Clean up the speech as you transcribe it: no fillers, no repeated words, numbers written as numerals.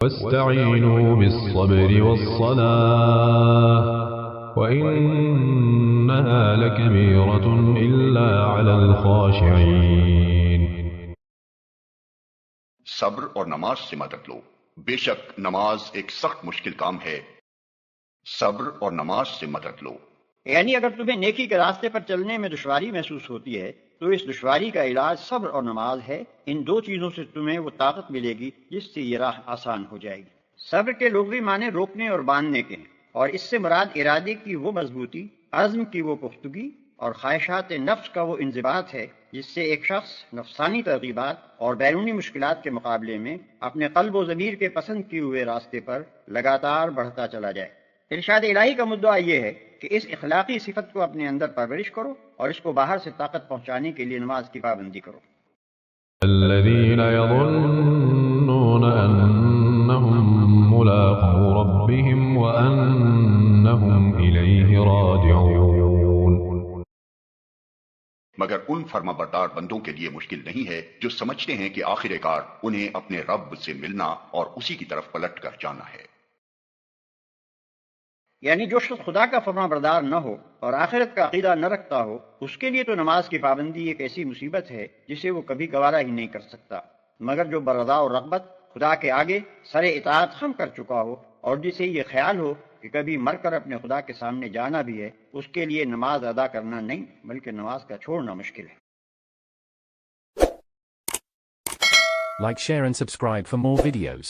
واستعینوا بالصبر والصلاة وإنها لكبيرة إلا على الخاشعين۔ صبر اور نماز سے مدد لو، بے شک نماز ایک سخت مشکل کام ہے۔ صبر اور نماز سے مدد لو، یعنی اگر تمہیں نیکی کے راستے پر چلنے میں دشواری محسوس ہوتی ہے تو اس دشواری کا علاج صبر اور نماز ہے۔ ان دو چیزوں سے تمہیں وہ طاقت ملے گی جس سے یہ راہ آسان ہو جائے گی۔ صبر کے لغوی معنی روکنے اور باندھنے کے ہیں، اور اس سے مراد ارادے کی وہ مضبوطی، عزم کی وہ پختگی اور خواہشات نفس کا وہ انضباط ہے جس سے ایک شخص نفسانی ترغیبات اور بیرونی مشکلات کے مقابلے میں اپنے قلب و ضمیر کے پسند کیے ہوئے راستے پر لگاتار بڑھتا چلا جائے۔ ارشاد الہی کا مدعا یہ ہے کہ اس اخلاقی صفت کو اپنے اندر پرورش کرو اور اس کو باہر سے طاقت پہنچانے کے لیے نماز کی پابندی کرو۔ الذين يظنون أنهم ملاقو ربهم وأنهم إليه راجعون۔ مگر ان فرما بردار بندوں کے لیے مشکل نہیں ہے جو سمجھتے ہیں کہ آخر کار انہیں اپنے رب سے ملنا اور اسی کی طرف پلٹ کر جانا ہے۔ یعنی جو شخص خدا کا فرما بردار نہ ہو اور آخرت کا عقیدہ نہ رکھتا ہو، اس کے لیے تو نماز کی پابندی ایک ایسی مصیبت ہے جسے وہ کبھی گوارا ہی نہیں کر سکتا، مگر جو برضا اور رغبت خدا کے آگے سر اطاعت خم کر چکا ہو اور جسے یہ خیال ہو کہ کبھی مر کر اپنے خدا کے سامنے جانا بھی ہے، اس کے لیے نماز ادا کرنا نہیں بلکہ نماز کا چھوڑنا مشکل ہے۔ Like, share and subscribe for more videos.